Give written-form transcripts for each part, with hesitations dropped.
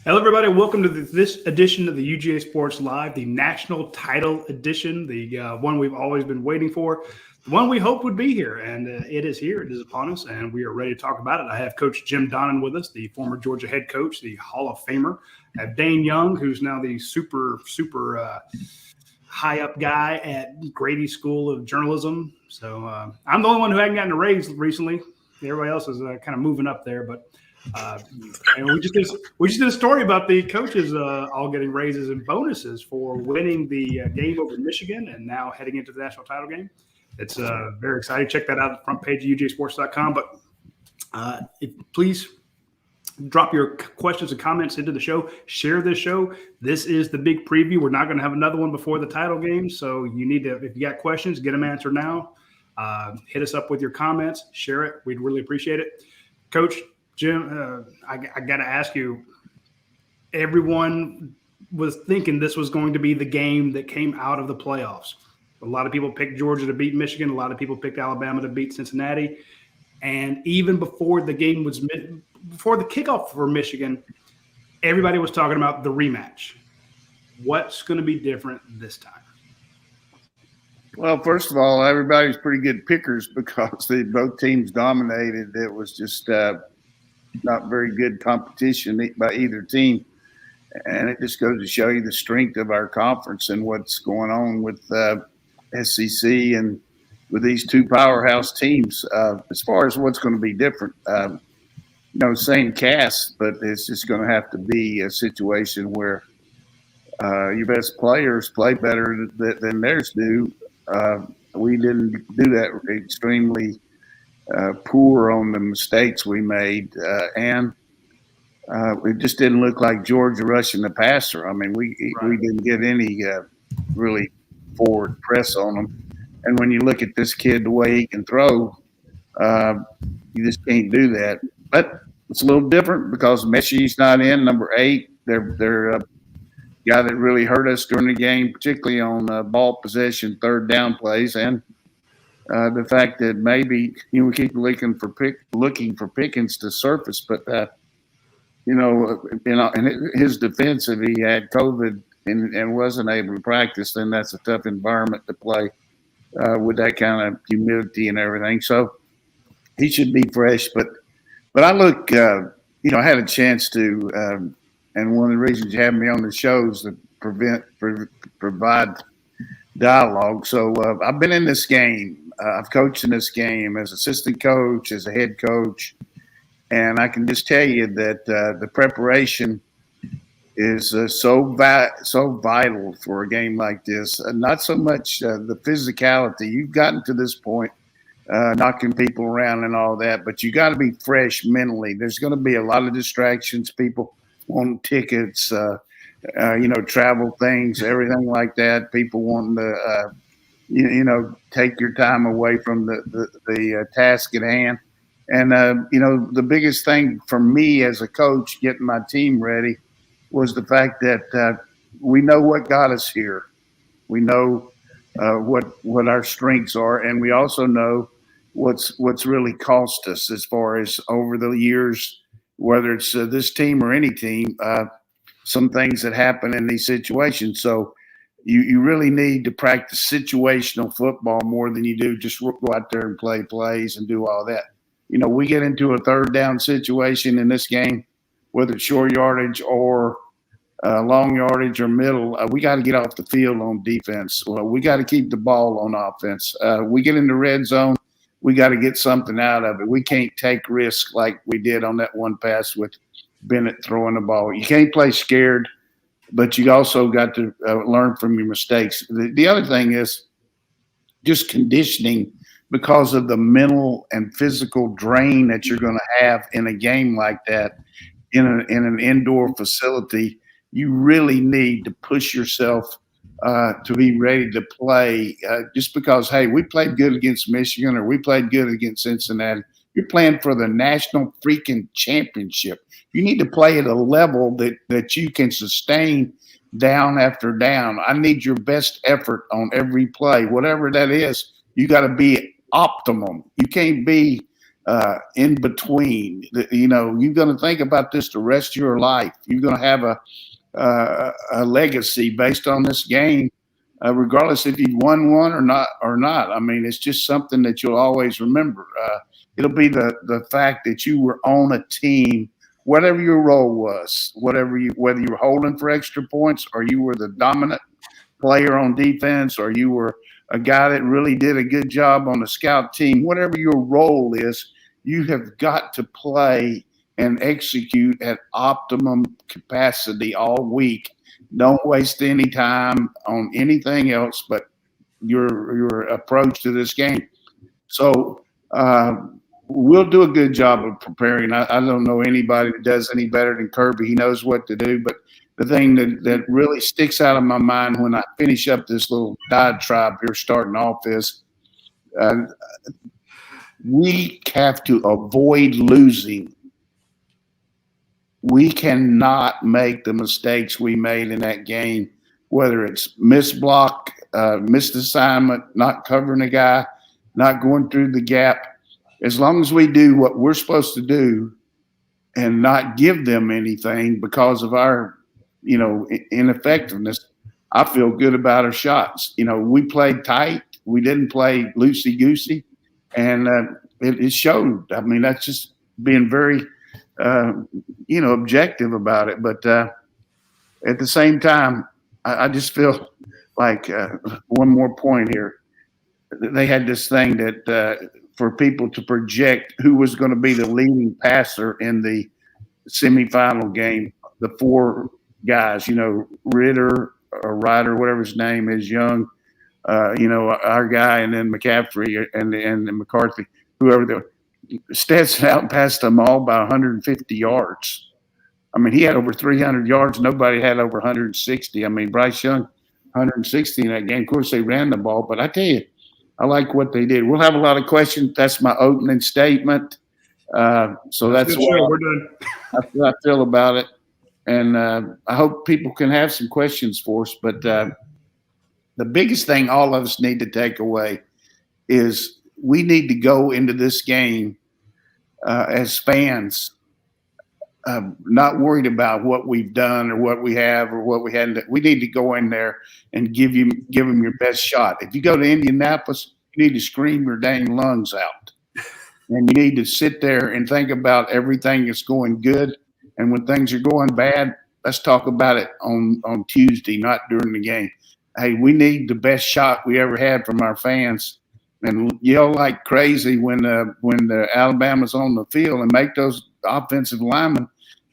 Hello, everybody. Welcome to this edition of the UGASports Live, the national title edition, the one we've always been waiting for, the one we hope would be here. And it is here. It is upon us, and we are ready to talk about it. I have Coach Jim Donnan with us, the former Georgia head coach, the Hall of Famer. I have Dayne Young, who's now the super high-up guy at Grady School of Journalism. So I'm the only one who hadn't gotten a raise recently. Everybody else is kind of moving up there, but and we just did a story about the coaches all getting raises and bonuses for winning the game over Michigan and now heading into the national title game. It's very exciting. Check that out at the front page of UGASports.com. But please drop your questions and comments into the show. Share this show. This is the big preview. We're not going to have another one before the title game, so you need to, if you got questions, get them answered now. Hit us up with your comments. Share it. We'd really appreciate it. Coach Jim, I got to ask you, everyone was thinking this was going to be the game that came out of the playoffs. A lot of people picked Georgia to beat Michigan. A lot of people picked Alabama to beat Cincinnati. And even before the game was before the kickoff for Michigan, everybody was talking about the rematch. What's going to be different this time? Well, first of all, everybody's pretty good pickers because both teams dominated. It was just not very good competition by either team. And it just goes to show you the strength of our conference and what's going on with SEC and with these two powerhouse teams. As far as what's going to be different, same cast, but it's just going to have to be a situation where your best players play better than theirs do. We didn't do that extremely poor on the mistakes we made, and it just didn't look like Georgia rushing the passer. I mean, we didn't get any really forward press on them. And when you look at this kid, the way he can throw, you just can't do that. But it's a little different because Messi's not in, number 8. They're a guy that really hurt us during the game, particularly on ball possession, third down plays, and the fact that maybe we keep looking for Pickens to surface, but in his defense, if he had COVID and wasn't able to practice, then that's a tough environment to play with that kind of humidity and everything. So he should be fresh. But I look, I had a chance to, and one of the reasons you have me on the show is to provide dialogue. So I've been in this game. I've coached in this game as assistant coach, as a head coach, and I can just tell you that the preparation is so vital for a game like this. Not so much the physicality. You've gotten to this point, knocking people around and all that, but you got to be fresh mentally. There's going to be a lot of distractions. People want tickets, travel things, everything like that. People wanting to take your time away from the task at hand. And, the biggest thing for me as a coach getting my team ready was the fact that we know what got us here. We know what our strengths are, and we also know what's really cost us as far as over the years, whether it's this team or any team, some things that happen in these situations. So you really need to practice situational football more than you do just go out there and play plays and do all that. We get into a third down situation in this game, whether it's short yardage or long yardage or middle, we got to get off the field on defense. Well, we got to keep the ball on offense. We get in the red zone, we got to get something out of it. We can't take risks like we did on that one pass with Bennett throwing the ball. You can't play scared, but you also got to learn from your mistakes. The other thing is just conditioning because of the mental and physical drain that you're going to have in a game like that in an indoor facility. You really need to push yourself to be ready to play just because, hey, we played good against Michigan or we played good against Cincinnati. You're playing for the national freaking championship. You need to play at a level that you can sustain down after down. I need your best effort on every play, whatever that is. You got to be optimum. You can't be in between. You're going to think about this the rest of your life. You're going to have a legacy based on this game, regardless if you've won one or not. I mean, it's just something that you'll always remember. It'll be the fact that you were on a team, whatever your role was, whether you were holding for extra points or you were the dominant player on defense or you were a guy that really did a good job on the scout team, whatever your role is, you have got to play and execute at optimum capacity all week. Don't waste any time on anything else but your approach to this game. So we'll do a good job of preparing. I don't know anybody that does any better than Kirby. He knows what to do. But the thing that really sticks out of my mind when I finish up this little diatribe here starting off is we have to avoid losing. We cannot make the mistakes we made in that game, whether it's missed block, missed assignment, not covering a guy, not going through the gap. As long as we do what we're supposed to do and not give them anything because of our, ineffectiveness, I feel good about our shots. We played tight. We didn't play loosey-goosey, and it showed. I mean, that's just being very objective about it. But at the same time, I just feel like one more point here. They had this thing that for people to project who was going to be the leading passer in the semifinal game. The four guys, Ritter or Ryder, whatever his name is, Young, our guy, and then McCaffrey and McCarthy, whoever they were. Stetson outpassed them all by 150 yards. I mean, he had over 300 yards. Nobody had over 160. I mean, Bryce Young, 160 in that game. Of course, they ran the ball, but I tell you, I like what they did. We'll have a lot of questions. That's my opening statement. So that's what we're done. I feel about it. And I hope people can have some questions for us. But the biggest thing all of us need to take away is we need to go into this game as fans, not worried about what we've done or what we have or what we hadn't. We need to go in there and give them your best shot. If you go to Indianapolis, you need to scream your dang lungs out. And you need to sit there and think about everything that's going good. And when things are going bad, let's talk about it on Tuesday, not during the game. Hey, we need the best shot we ever had from our fans, and yell like crazy when the Alabama's on the field and make those offensive linemen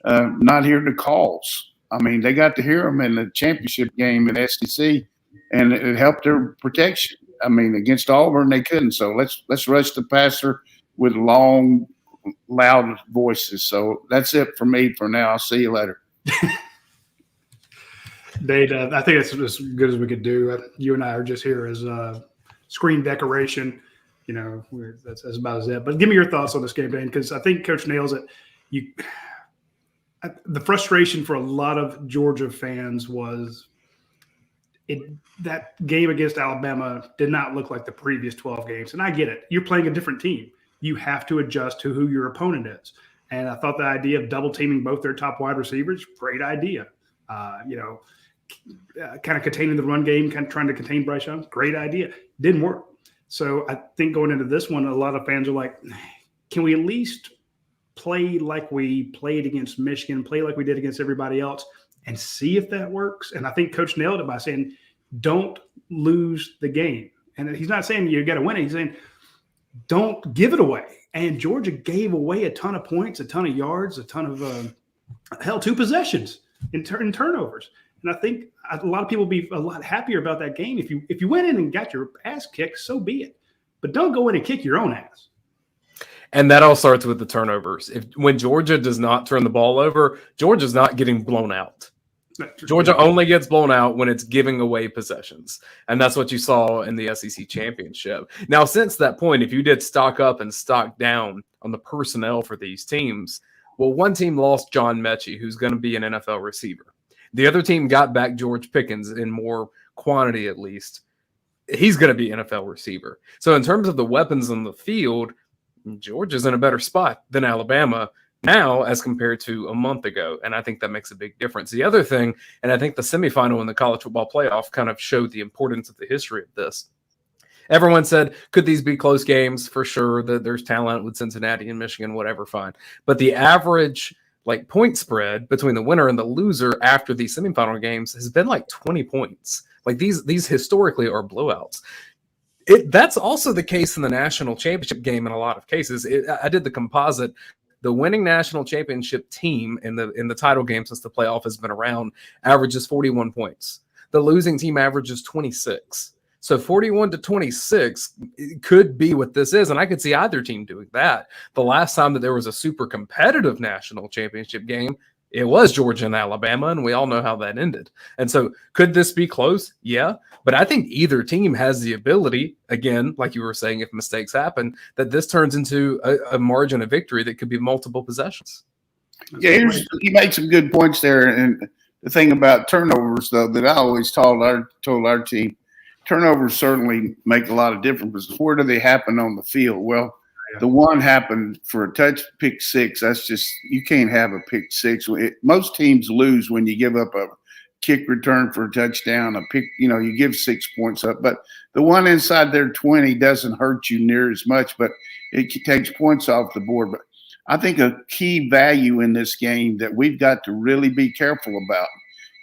not hear the calls. I mean, they got to hear them in the championship game in SEC, and it helped their protection. I mean, against Auburn, they couldn't. So let's rush the passer with long, loud voices. So that's it for me for now. I'll see you later. Dave, I think it's as good as we could do. You and I are just here as screen decoration. That's about as it. But give me your thoughts on this game, Dane, because I think Coach nails it. The frustration for a lot of Georgia fans was that game against Alabama did not look like the previous 12 games. And I get it. You're playing a different team. You have to adjust to who your opponent is. And I thought the idea of double teaming both their top wide receivers, great idea. Kind of containing the run game, kind of trying to contain Bryce Young, great idea. Didn't work. So I think going into this one, a lot of fans are like, can we at least play like we played against Michigan, play like we did against everybody else, and see if that works? And I think Coach nailed it by saying, don't lose the game. And he's not saying you got to win it. He's saying, don't give it away. And Georgia gave away a ton of points, a ton of yards, a ton of 2 possessions in turnovers. And I think a lot of people will be a lot happier about that game. If you went in and got your ass kicked, so be it. But don't go in and kick your own ass. And that all starts with the turnovers. When Georgia does not turn the ball over, Georgia's not getting blown out. Georgia only gets blown out when it's giving away possessions. And that's what you saw in the SEC championship. Now, since that point, if you did stock up and stock down on the personnel for these teams, well, one team lost John Mechie, who's going to be an NFL receiver. The other team got back George Pickens in more quantity, at least. He's going to be NFL receiver. So in terms of the weapons on the field, Georgia's in a better spot than Alabama now as compared to a month ago. And I think that makes a big difference. The other thing, and I think the semifinal in the college football playoff kind of showed the importance of the history of this. Everyone said, could these be close games? For sure, that there's talent with Cincinnati and Michigan, whatever, fine. But the average point spread between the winner and the loser after these semifinal games has been 20 points. These historically are blowouts. That's also the case in the national championship game in a lot of cases. I did the composite. The winning national championship team in the title game since the playoff has been around averages 41 points. The losing team averages 26. So 41 to 26 could be what this is, and I could see either team doing that. The last time that there was a super competitive national championship game, it was Georgia and Alabama, and we all know how that ended. And so could this be close? Yeah. But I think either team has the ability, again, like you were saying, if mistakes happen, that this turns into a margin of victory that could be multiple possessions. Yeah, you made some good points there. And the thing about turnovers, though, that I always told our team, turnovers certainly make a lot of difference. Where do they happen on the field? Well, the one happened for a touch pick six. That's just – you can't have a pick six. Most teams lose when you give up a kick return for a touchdown, a pick – you give 6 points up. But the one inside their 20 doesn't hurt you near as much, but it takes points off the board. But I think a key value in this game that we've got to really be careful about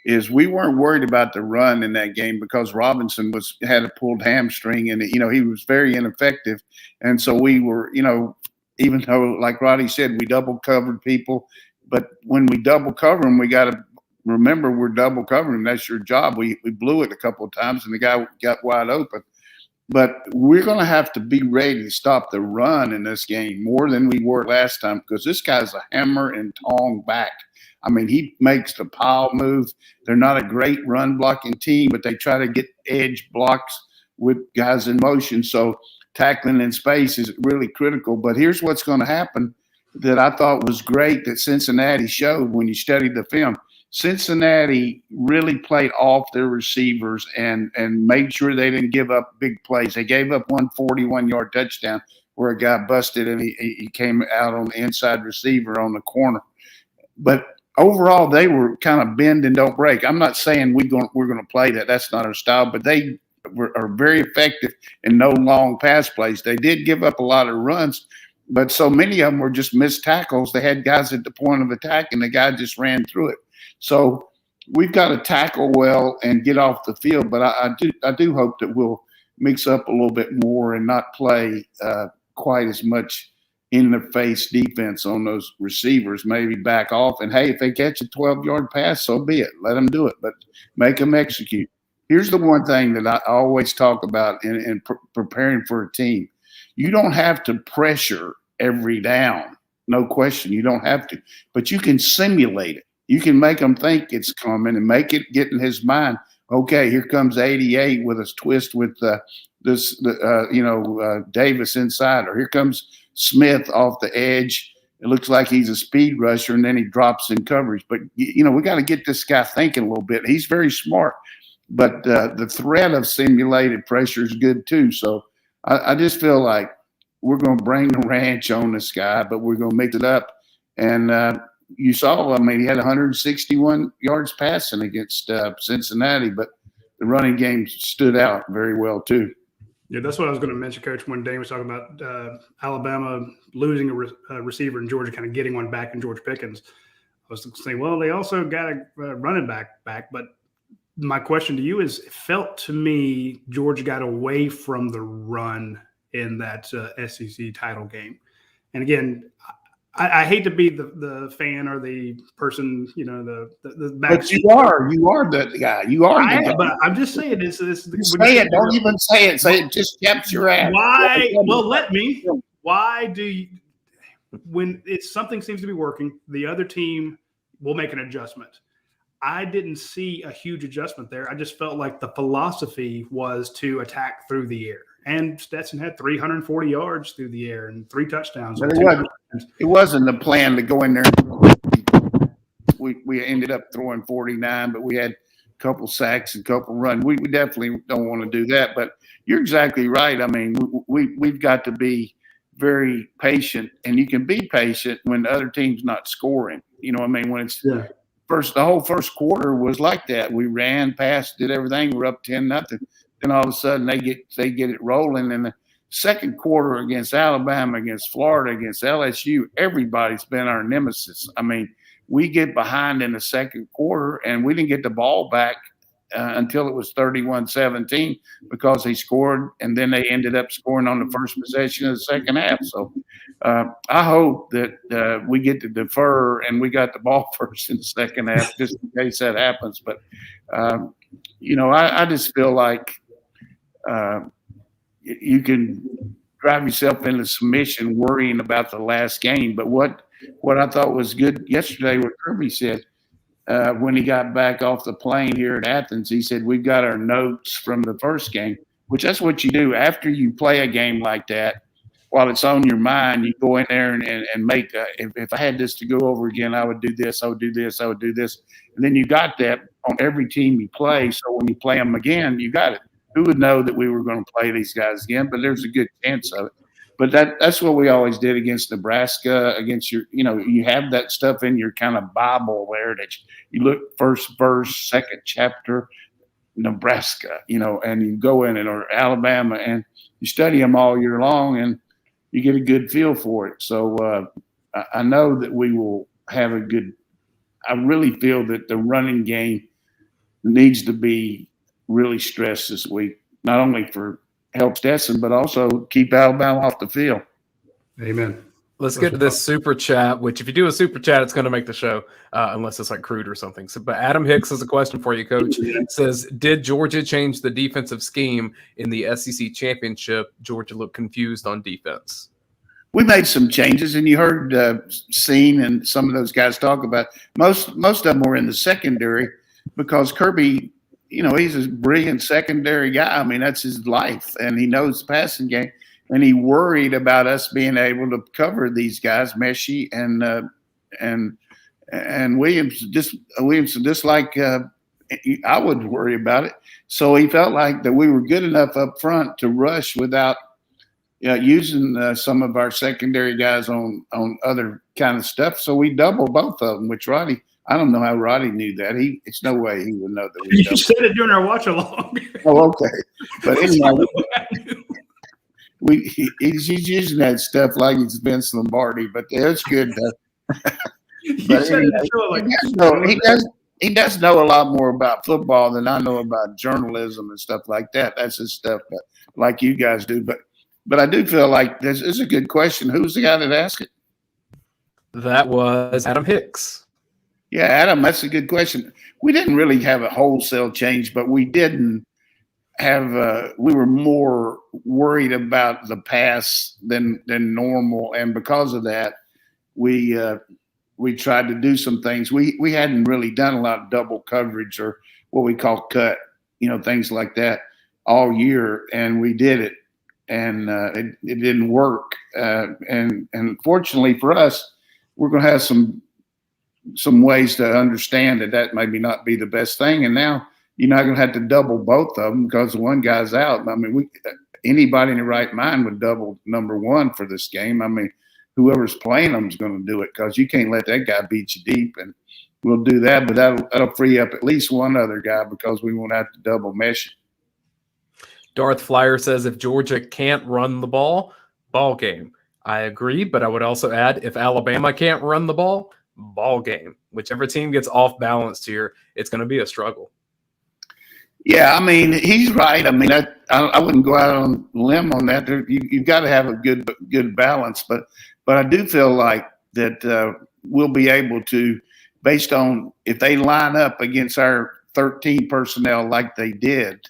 is we weren't worried about the run in that game because Robinson had a pulled hamstring and, he was very ineffective. And so we were, even though, like Roddy said, we double covered people, but when we double cover them, we got to remember we're double covering. That's your job. We blew it a couple of times and the guy got wide open. But we're going to have to be ready to stop the run in this game more than we were last time because this guy's a hammer and tong back. I mean, he makes the pile move. They're not a great run blocking team, but they try to get edge blocks with guys in motion. So tackling in space is really critical. But here's what's going to happen that I thought was great that Cincinnati showed when you studied the film. Cincinnati really played off their receivers and made sure they didn't give up big plays. They gave up one 41-yard touchdown where a guy busted and he came out on the inside receiver on the corner. But overall, they were kind of bend and don't break. I'm not saying we're going to play that. That's not our style. But they are very effective in no long pass plays. They did give up a lot of runs, but so many of them were just missed tackles. They had guys at the point of attack, and the guy just ran through it. So we've got to tackle well and get off the field. But I do hope that we'll mix up a little bit more and not play quite as much in the face defense on those receivers, maybe back off. And, hey, if they catch a 12-yard pass, so be it. Let them do it, but make them execute. Here's the one thing that I always talk about in preparing for a team. You don't have to pressure every down. No question. You don't have to. But you can simulate it. You can make them think it's coming and make it get in his mind, okay, here comes 88 with a twist with Davis inside, or here comes Smith off the edge. It looks like he's a speed rusher, and then he drops in coverage. But, we got to get this guy thinking a little bit. He's very smart. But the threat of simulated pressure is good too. So I just feel like we're going to bring the ranch on this guy, but we're going to mix it up. And you saw, he had 161 yards passing against Cincinnati, but the running game stood out very well too. Yeah, that's what I was going to mention, Coach, when Dayne was talking about Alabama losing a receiver and Georgia kind of getting one back in George Pickens. I was saying, well, they also got a running back, but my question to you is, it felt to me Georgia got away from the run in that SEC title game. And again, I hate to be the fan or the person, the back. But you are the guy. You are the guy. But I'm just saying this. Say it. Don't even say it. Say it. Just caps your ass. Why? Well, let me. Why do you? When something seems to be working, the other team will make an adjustment. I didn't see a huge adjustment there. I just felt like the philosophy was to attack through the air. And Stetson had 340 yards through the air and 3 touchdowns. But And 2 touchdowns. it wasn't the plan to go in there. We ended up throwing 49, but we had a couple sacks and a couple runs. We definitely don't want to do that. But you're exactly right. I mean, we've got to be very patient, and you can be patient when the other team's not scoring. You know what I mean? When it's the whole first quarter was like that. We ran, passed, did everything. We're up 10-0. Then all of a sudden they get it rolling. And the second quarter against Alabama, against Florida, against LSU, everybody's been our nemesis. I mean, we get behind in the second quarter, and we didn't get the ball back until it was 31-17 because they scored, and then they ended up scoring on the first possession of the second half. So I hope that we get to defer and we got the ball first in the second half just in case that happens. But, I just feel like you can drive yourself into submission worrying about the last game. But what I thought was good yesterday, what Kirby said, when he got back off the plane here at Athens, he said, we've got our notes from the first game, which that's what you do after you play a game like that. While it's on your mind, you go in there and make if I had this to go over again, I would do this, I would do this, I would do this. And then you got that on every team you play. So when you play them again, you got it. Who would know that we were going to play these guys again? But there's a good chance of it. But that's what we always did against Nebraska, against you have that stuff in your kind of Bible there that you look first verse, second chapter, Nebraska, and you go in it, or Alabama, and you study them all year long and you get a good feel for it. So I know that we will have a good – I really feel that the running game needs to be really stressed this week, not only for – help Stetson, but also keep Alabama off the field. Amen. Let's get to this super chat, which if you do a super chat, it's going to make the show, unless it's like crude or something. So, but Adam Hicks has a question for you, Coach. It says, did Georgia change the defensive scheme in the SEC championship? Georgia looked confused on defense. We made some changes, and you heard Scene and some of those guys talk about most of them were in the secondary because Kirby – he's a brilliant secondary guy. I mean, that's his life, and he knows the passing game. And he worried about us being able to cover these guys, Messi and Williamson. Just like I would worry about it. So he felt like that we were good enough up front to rush without using some of our secondary guys on other kind of stuff. So we doubled both of them, which Radi. I don't know how Radi knew that. It's no way he would know that. You said it during our watch along. Oh, okay. But anyway, he's using that stuff like it's Vince Lombardi, but it's good. He does know a lot more about football than I know about journalism and stuff like that. That's his stuff, but like you guys do. But I do feel like this is a good question. Who's the guy that asked it? That was Adam Hicks. Yeah, Adam, that's a good question. We didn't really have a wholesale change, but we didn't have we were more worried about the pass than normal. And because of that, we tried to do some things. We hadn't really done a lot of double coverage or what we call cut, things like that all year. And we did it, and it didn't work. And fortunately for us, we're going to have some ways to understand that maybe not be the best thing. And now you're not going to have to double both of them because one guy's out. I mean, anybody in the right mind would double number one for this game. I mean, whoever's playing them is going to do it because you can't let that guy beat you deep. And we'll do that, but that'll free up at least one other guy because we won't have to double mesh. Darth Flyer says if Georgia can't run the ball game. I agree, but I would also add if Alabama can't run the ball game. Whichever team gets off balance here, it's going to be a struggle. Yeah, I mean, he's right. I mean, I wouldn't go out on a limb on that. You've got to have a good balance, but I do feel like that we'll be able to, based on if they line up against our 13 personnel like they did,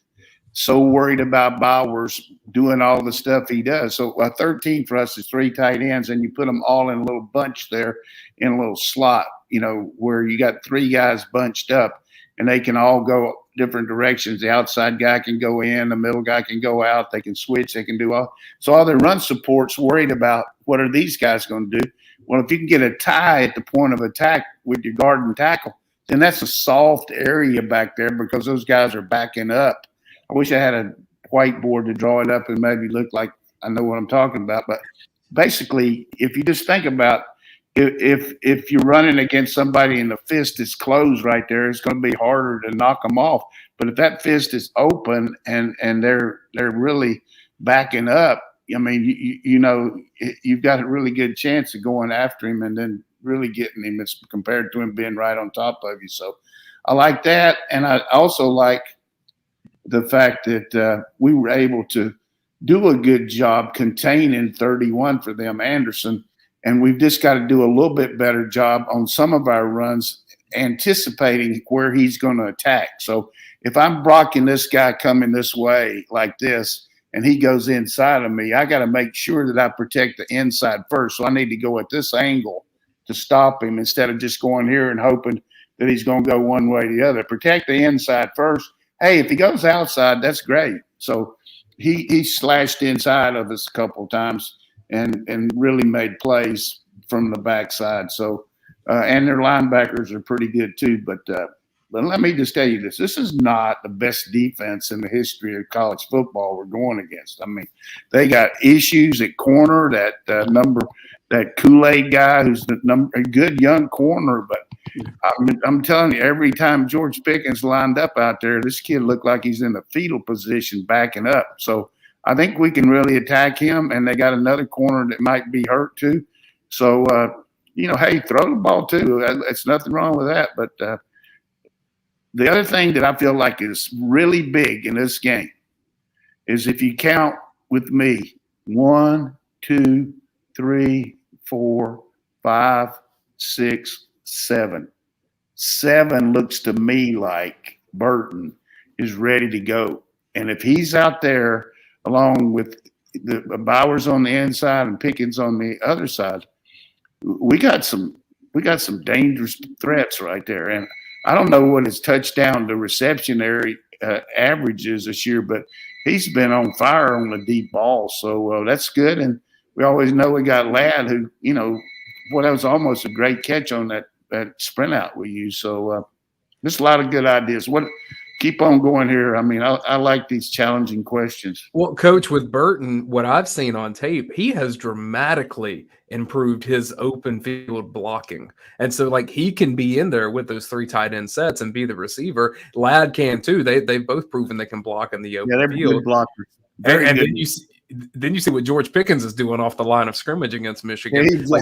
so worried about Bowers doing all the stuff he does. So 13 for us is 3 tight ends, and you put them all in a little bunch there in a little slot, where you got 3 guys bunched up. and they can all go different directions. The outside guy can go in, the middle guy can go out. They can switch. They can do all. So all their run support's worried about what are these guys going to do. Well, if you can get a tie at the point of attack with your guard and tackle, then that's a soft area back there because those guys are backing up. I wish I had a whiteboard to draw it up and maybe look like I know what I'm talking about. But basically, if you just think about if you're running against somebody and the fist is closed right there, it's going to be harder to knock them off. But if that fist is open and they're really backing up, I mean, you've got a really good chance of going after him and then really getting him as compared to him being right on top of you. So I like that. And I also like the fact that we were able to do a good job containing 31 for them, Anderson. And we've just got to do a little bit better job on some of our runs, anticipating where he's going to attack. So if I'm blocking this guy coming this way like this, and he goes inside of me, I got to make sure that I protect the inside first. So I need to go at this angle to stop him instead of just going here and hoping that he's going to go one way or the other. Protect the inside first. Hey, if he goes outside, that's great. So he slashed inside of us a couple of times and really made plays from the backside. So and their linebackers are pretty good too. But let me just tell you this. This is not the best defense in the history of college football we're going against. I mean, they got issues at corner, that Kool-Aid guy who's a good young corner. But I'm telling you, every time George Pickens lined up out there, this kid looked like he's in the fetal position backing up. So I think we can really attack him, and they got another corner that might be hurt too. So, hey, throw the ball too. It's nothing wrong with that. But the other thing that I feel like is really big in this game is if you count with me, 1, 2, 3, 4, 5, 6, 7. 7 looks to me like Burton is ready to go. And if he's out there along with the Bowers on the inside and Pickens on the other side, we got some dangerous threats right there. And I don't know what his touchdown to reception area average is this year, but he's been on fire on the deep ball. So that's good. And we always know we got Ladd who, that was almost a great catch on that sprint out we used. So there's a lot of good ideas. Keep on going here. I mean, I like these challenging questions. Well, Coach, with Burton, what I've seen on tape, he has dramatically improved his open field blocking. And so, he can be in there with those 3 tight end sets and be the receiver. Ladd can too. They've both proven they can block in the open they're field. Good blockers. And then you see what George Pickens is doing off the line of scrimmage against Michigan. Yeah,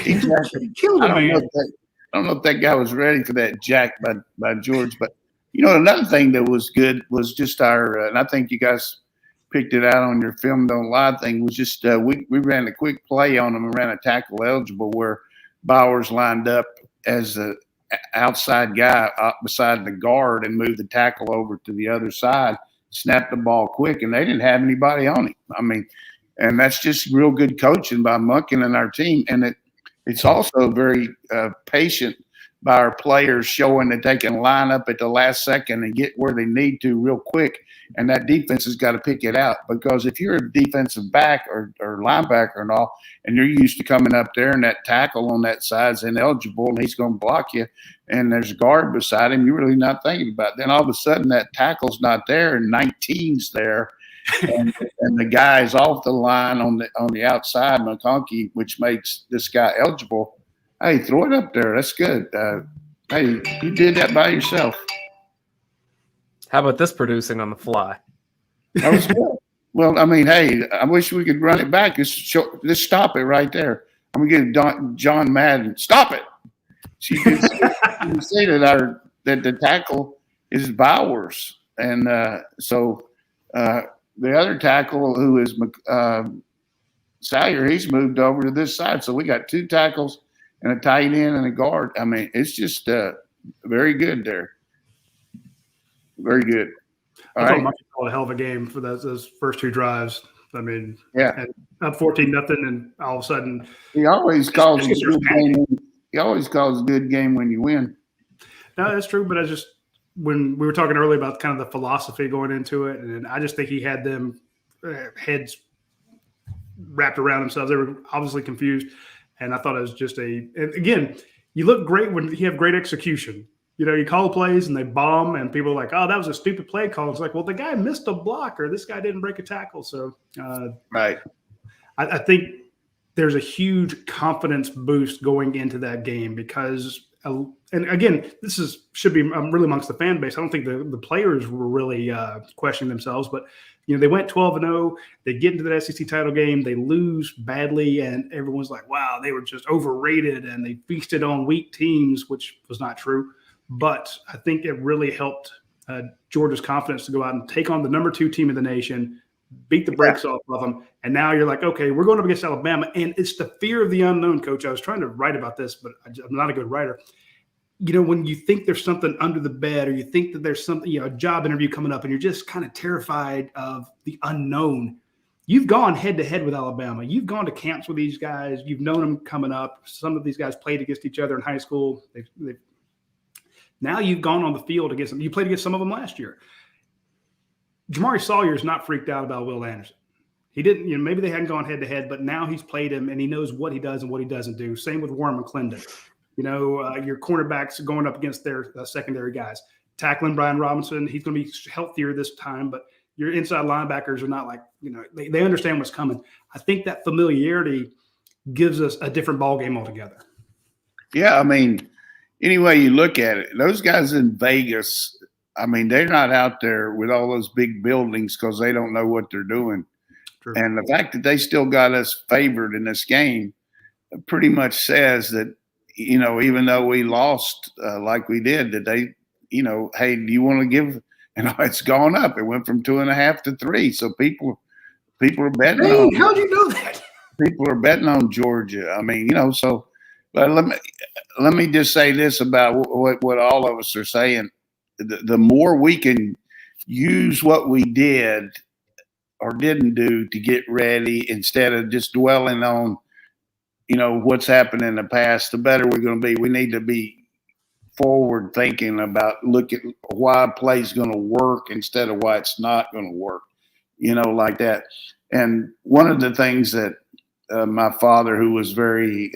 exactly. Killed him, I don't know if that guy was ready for that jack by George, but another thing that was good was just our, and I think you guys picked it out on your film don't lie thing, was just we ran a quick play on them and ran a tackle eligible where Bowers lined up as the outside guy beside the guard and moved the tackle over to the other side, snapped the ball quick, and they didn't have anybody on him. I mean, and that's just real good coaching by Munkin and our team. And it's also very patient by our players showing that they can line up at the last second and get where they need to real quick. And that defense has got to pick it out, because if you're a defensive back or linebacker and all, and you're used to coming up there and that tackle on that side's ineligible and he's going to block you and there's a guard beside him, you're really not thinking about it. Then all of a sudden that tackle's not there and 19's there. and the guy's off the line on the outside, McConkey, which makes this guy eligible. Hey, throw it up there. That's good. Hey, you did that by yourself. How about this producing on the fly? That was good. Well, I mean, hey, I wish we could run it back. Just stop it right there. I'm going to get John Madden. Stop it. So you can see that the tackle is Bowers. And so the other tackle, who is Salyer, he's moved over to this side. So we got 2 tackles and a tight end and a guard. I mean, it's just very good there. Very good. I thought Mike called a hell of a game for those first 2 drives. I mean, yeah, up 14-0, and all of a sudden, he always calls a good game. He always calls a good game when you win. No, that's true. But when we were talking earlier about kind of the philosophy going into it, and I just think he had them heads wrapped around themselves. They were obviously confused, and I thought it was just and again, you look great when you have great execution. You know, you call plays and they bomb, and people are like, "Oh, that was a stupid play call." It's like, well, the guy missed a block, or this guy didn't break a tackle. So, right. I think there's a huge confidence boost going into that game because, and again, should be really amongst the fan base. I don't think the players were really questioning themselves, but they went 12-0. They get into the SEC title game, they lose badly, and everyone's like, "Wow, they were just overrated," and they feasted on weak teams, which was not true. But I think it really helped Georgia's confidence to go out and take on the number 2 team in the nation, beat the brakes off of them. And now you're like, okay, we're going up against Alabama. And it's the fear of the unknown, Coach. I was trying to write about this, but I'm not a good writer. When you think there's something under the bed, or you think that there's something, a job interview coming up, and you're just kind of terrified of the unknown. You've gone head-to-head with Alabama. You've gone to camps with these guys. You've known them coming up. Some of these guys played against each other in high school. Now you've gone on the field against them. You played against some of them last year. Jamari Sawyer's not freaked out about Will Anderson. He didn't, maybe they hadn't gone head-to-head, but now he's played him, and he knows what he does and what he doesn't do. Same with Warren McClendon. Your cornerbacks going up against their secondary guys. Tackling Brian Robinson, he's going to be healthier this time, but your inside linebackers are not like, they understand what's coming. I think that familiarity gives us a different ball game altogether. Yeah, I mean, any way you look at it, those guys in Vegas, I mean, they're not out there with all those big buildings because they don't know what they're doing. True. And the fact that they still got us favored in this game pretty much says that, even though we lost like we did, that they, hey, do you want to give? It's gone up. It went from 2.5 to 3. So people are betting on. How'd you know that? People are betting on Georgia. I mean, so. But let me just say this about what all of us are saying. The more we can use what we did or didn't do to get ready instead of just dwelling on, what's happened in the past, the better we're going to be. We need to be forward thinking about looking why a play's going to work instead of why it's not going to work, like that. And one of the things that my father, who was very,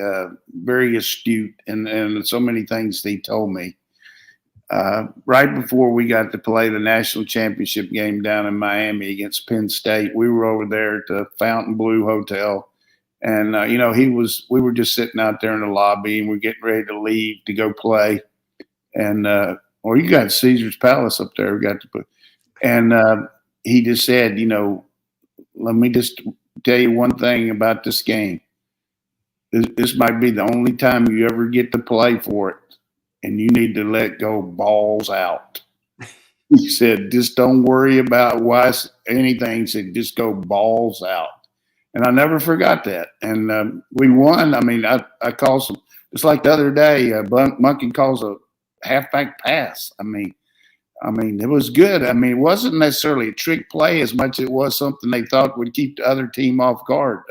very astute and so many things he told me, right before we got to play the national championship game down in Miami against Penn State, we were over there at the Fontainebleau Hotel. And, we were just sitting out there in the lobby, and we're getting ready to leave to go play. And, you got Caesar's Palace up there. We got to put, and he just said, let me just tell you one thing about this game. This might be the only time you ever get to play for it, and you need to let go balls out. He said, just don't worry about why anything. He said, just go balls out. And I never forgot that. And we won. I mean, I called some, just like the other day, Monkey calls a halfback pass. I mean, it was good. I mean, it wasn't necessarily a trick play as much as it was something they thought would keep the other team off guard.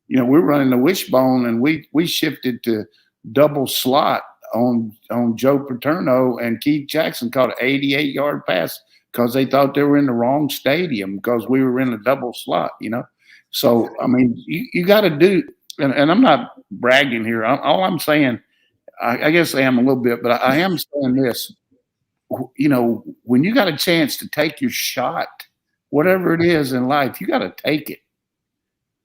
We're running the wishbone, and we shifted to double slot on Joe Paterno, and Keith Jackson caught an 88-yard pass because they thought they were in the wrong stadium because we were in a double slot, So, I mean, you got to do – and I'm not bragging here. All I'm saying, I guess I am a little bit, but I am saying this. When you got a chance to take your shot, whatever it is in life, you got to take it.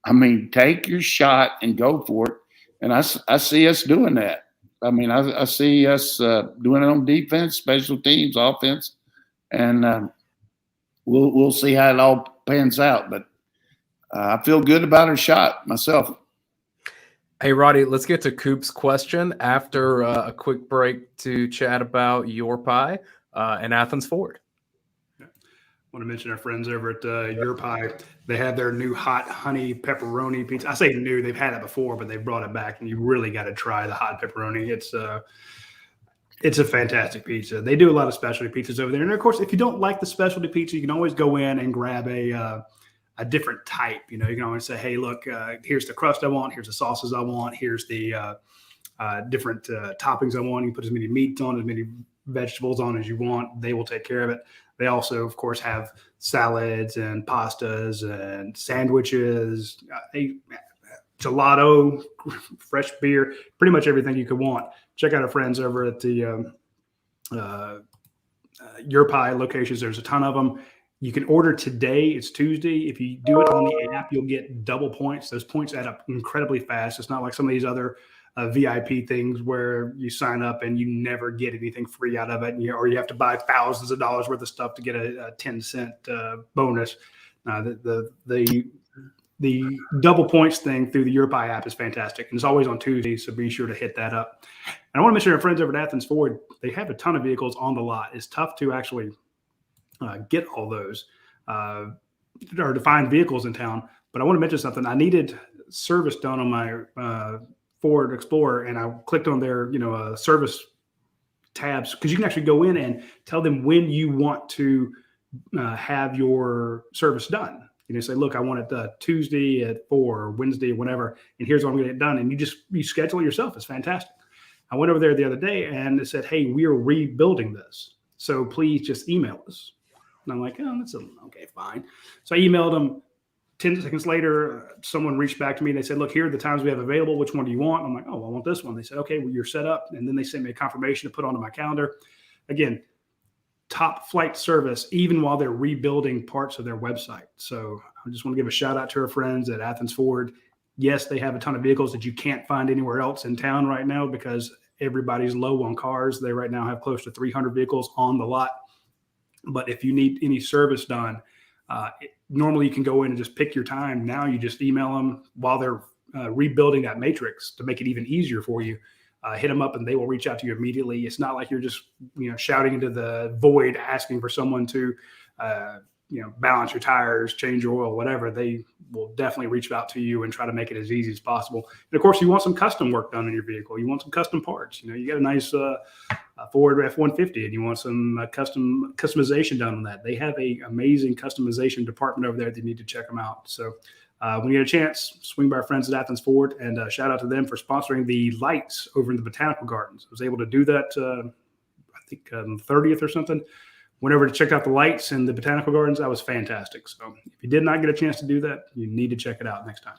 I mean, take your shot and go for it. And I see us doing that. I mean, I see us doing it on defense, special teams, offense, and we'll see how it all pans out. But I feel good about our shot myself. Hey, Roddy, let's get to Coop's question after a quick break to chat about Your Pie and Athens Ford. I want to mention our friends over at Your Pie. They have their new hot honey pepperoni pizza. I say new, they've had it before, but they brought it back, and you really got to try the hot pepperoni. It's a fantastic pizza. They do a lot of specialty pizzas over there. And, of course, if you don't like the specialty pizza, you can always go in and grab a different type. You can always say, hey, look, here's the crust I want. Here's the sauces I want. Here's the different toppings I want. You can put as many meats on, as many vegetables on as you want. They will take care of it. They also, of course, have salads and pastas and sandwiches, gelato, fresh beer, pretty much everything you could want. Check out our friends over at the Your Pie locations. There's a ton of them. You can order today. It's Tuesday. If you do it on the app, you'll get double points. Those points add up incredibly fast. It's not like some of these other VIP things where you sign up and you never get anything free out of it, or you have to buy thousands of dollars worth of stuff to get a 10-cent bonus. The double points thing through the Your Pie app is fantastic, and it's always on Tuesdays, so be sure to hit that up. And I want to mention our friends over at Athens Ford. They have a ton of vehicles on the lot. It's tough to actually get all those or to find vehicles in town. But I want to mention something. I needed service done on my Ford Explorer, and I clicked on their service tabs, because you can actually go in and tell them when you want to have your service done. Say, look, I want it Tuesday at 4 or Wednesday, whatever, and here's what I'm going to get done. And you schedule it yourself. It's fantastic. I went over there the other day and it said, hey, we are rebuilding this, so please just email us. And I'm like, oh, that's okay, fine. So I emailed them. 10 seconds later, someone reached back to me and they said, look, here are the times we have available. Which one do you want? I'm like, oh, I want this one. They said, okay, well, you're set up. And then they sent me a confirmation to put onto my calendar. Again, top flight service, even while they're rebuilding parts of their website. So I just want to give a shout out to our friends at Athens Ford. Yes, they have a ton of vehicles that you can't find anywhere else in town right now because everybody's low on cars. They right now have close to 300 vehicles on the lot. But if you need any service done, normally you can go in and just pick your time. Now you just email them while they're rebuilding that matrix to make it even easier for you. Hit them up and they will reach out to you immediately. It's not like you're just shouting into the void asking for someone to balance your tires, change your oil, whatever. They will definitely reach out to you and try to make it as easy as possible. And of course, you want some custom work done in your vehicle. You want some custom parts. You got a nice Ford F-150 and you want some customization done on that. They have an amazing customization department over there that you need to check them out. So when you get a chance, swing by our friends at Athens Ford, and shout out to them for sponsoring the lights over in the Botanical Gardens. I was able to do that, I think, 30th or something. Went over to check out the lights in the Botanical Gardens. That was fantastic. So if you did not get a chance to do that, you need to check it out next time.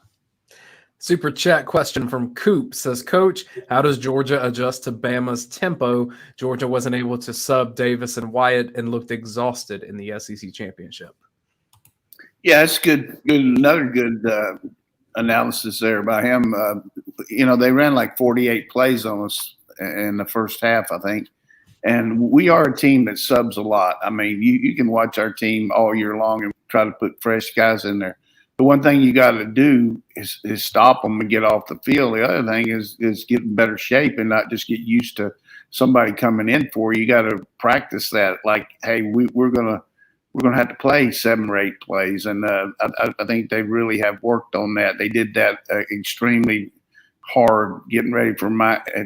Super chat question from Coop says, Coach, how does Georgia adjust to Bama's tempo? Georgia wasn't able to sub Davis and Wyatt and looked exhausted in the SEC championship. Yeah, it's good. Another good analysis there by him. They ran like 48 plays on us in the first half, I think. And we are a team that subs a lot. I mean, you can watch our team all year long and try to put fresh guys in there. The one thing you got to do is stop them and get off the field. The other thing is get in better shape and not just get used to somebody coming in for you. You got to practice that. Like, hey, we're gonna have to play 7 or 8 plays, and I think they really have worked on that. They did that extremely hard getting ready for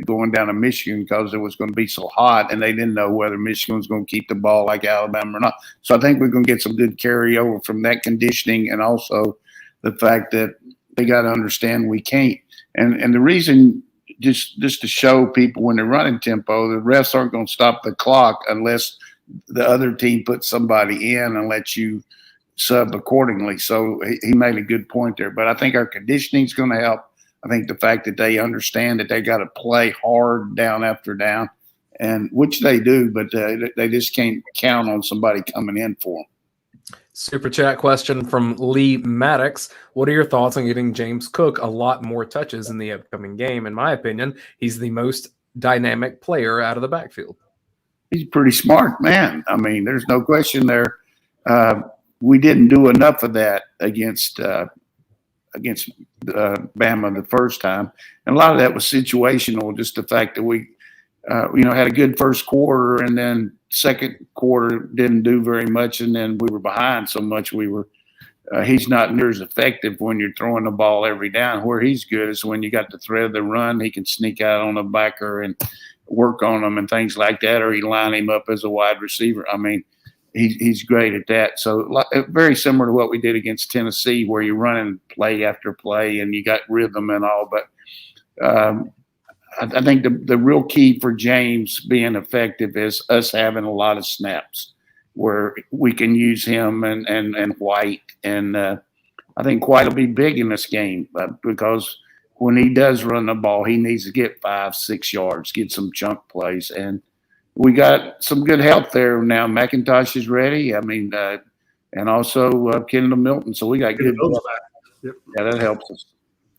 going down to Michigan because it was going to be so hot, and they didn't know whether Michigan was going to keep the ball like Alabama or not. So I think we're going to get some good carryover from that conditioning, and also the fact that they got to understand we can't. And the reason, just to show people when they're running tempo, the refs aren't going to stop the clock unless the other team puts somebody in and lets you sub accordingly. So he made a good point there. But I think our conditioning is going to help. I think the fact that they understand that they got to play hard down after down, and which they do, but they just can't count on somebody coming in for them. Super chat question from Lee Maddox. What are your thoughts on giving James Cook a lot more touches in the upcoming game? In my opinion, he's the most dynamic player out of the backfield. He's a pretty smart man. I mean, there's no question there. We didn't do enough of that against Bama the first time. And a lot of that was situational, just the fact that we, had a good first quarter, and then second quarter didn't do very much, and then we were behind so much he's not near as effective when you're throwing the ball every down. Where he's good is when you got the thread of the run, he can sneak out on the backer and work on them and things like that, or he line him up as a wide receiver. I mean, he's great at that. So very similar to what we did against Tennessee, where you're running play after play and you got rhythm and all. But I think the real key for James being effective is us having a lot of snaps where we can use him and White. And I think White will be big in this game because when he does run the ball, he needs to get 5-6 yards, get some chunk plays. And we got some good help there now. McIntosh is ready. I mean, and also Kendall Milton. So we got good. Yep. Yeah, that helps us.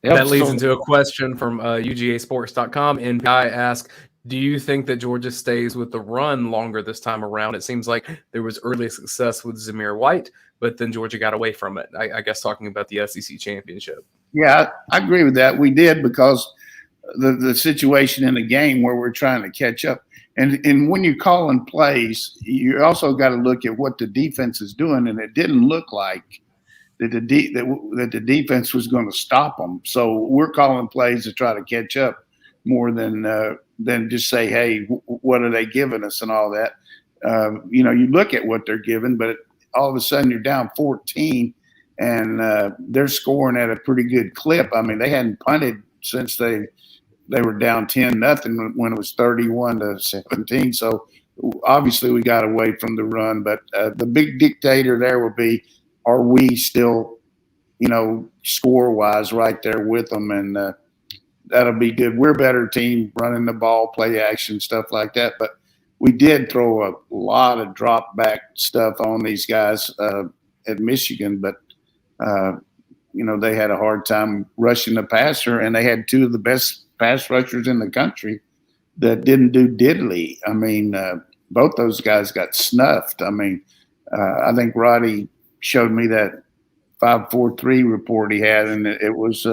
That leads into a question from UGAsports.com. NPI asks, do you think that Georgia stays with the run longer this time around? It seems like there was early success with Zamir White, but then Georgia got away from it. I guess talking about the SEC championship. Yeah, I agree with that. We did because the situation in the game where we're trying to catch up. And when you're calling plays, you also got to look at what the defense is doing. And it didn't look like that the defense was going to stop them. So we're calling plays to try to catch up more than just say, hey, what are they giving us and all that. You look at what they're giving, but all of a sudden you're down 14 and they're scoring at a pretty good clip. I mean, they hadn't punted since they were down 10-0 when it was 31-17. So obviously we got away from the run, but the big dictator there will be, are we still, score wise right there with them? And that'll be good. We're a better team running the ball, play action, stuff like that. But we did throw a lot of drop back stuff on these guys at Michigan, but they had a hard time rushing the passer, and they had two of the best pass rushers in the country that didn't do diddly. I mean, both those guys got snuffed. I mean, I think Radi showed me that 5.43 report he had, and it was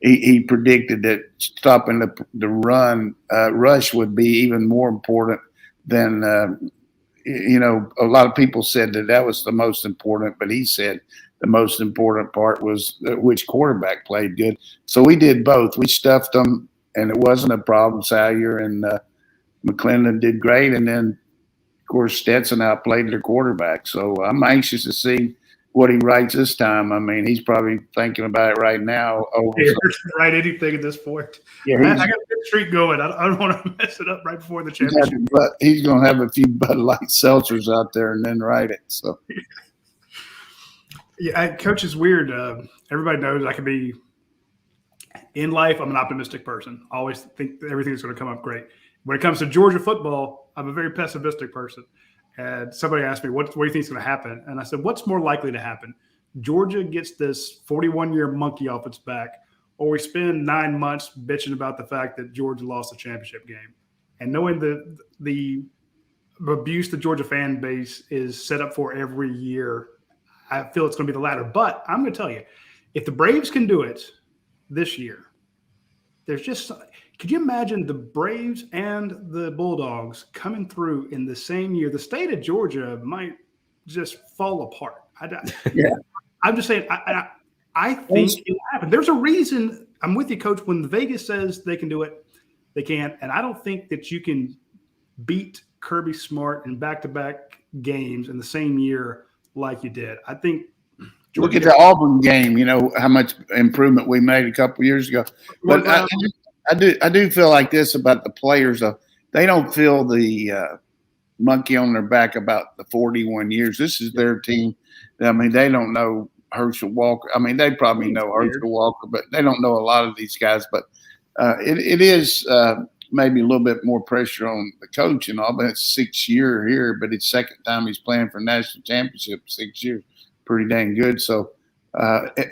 he predicted that stopping the run rush would be even more important than a lot of people said that was the most important, but he said the most important part was which quarterback played good. So we did both. We stuffed them, and it wasn't a problem. Salyer and McClendon did great, and then of course Stetson outplayed their quarterback. So I'm anxious to see what he writes this time. I mean, he's probably thinking about it right now. Write anything at this point. Yeah, I got a good streak going. I don't want to mess it up right before the championship. But he's going to have a few Bud Light seltzers out there and then write it. So, yeah, Coach is weird. Everybody knows I can be in life. I'm an optimistic person. I always think that everything's going to come up great. When it comes to Georgia football, I'm a very pessimistic person. And somebody asked me, what do you think is going to happen? And I said, what's more likely to happen? Georgia gets this 41-year monkey off its back, or we spend 9 months bitching about the fact that Georgia lost the championship game. And knowing the abuse the Georgia fan base is set up for every year, I feel it's going to be the latter. But I'm going to tell you, if the Braves can do it this year, there's just – could you imagine the Braves and the Bulldogs coming through in the same year? The state of Georgia might just fall apart. Yeah. I'm just saying, I think it will happen. There's a reason. I'm with you, Coach. When Vegas says they can do it, they can. And I don't think that you can beat Kirby Smart in back-to-back games in the same year like you did. I think Georgia, look at the Auburn game, how much improvement we made a couple years ago. But I do feel like this about the players. They don't feel the monkey on their back about the 41 years. This is their team. I mean, they don't know Herschel Walker. I mean, they probably know Herschel Walker, but they don't know a lot of these guys. But it is maybe a little bit more pressure on the coach and all. But it's 6th year here, but it's second time he's playing for national championship. 6 years, pretty dang good. So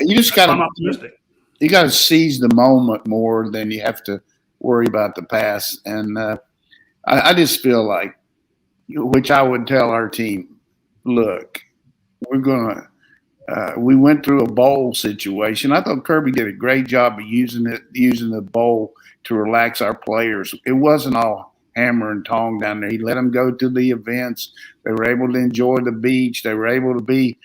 you just got to. I'm optimistic. You got to seize the moment more than you have to worry about the past. And I just feel like, which I would tell our team, look, we're going to we went through a bowl situation. I thought Kirby did a great job of using the bowl to relax our players. It wasn't all hammer and tong down there. He let them go to the events. They were able to enjoy the beach. They were able to be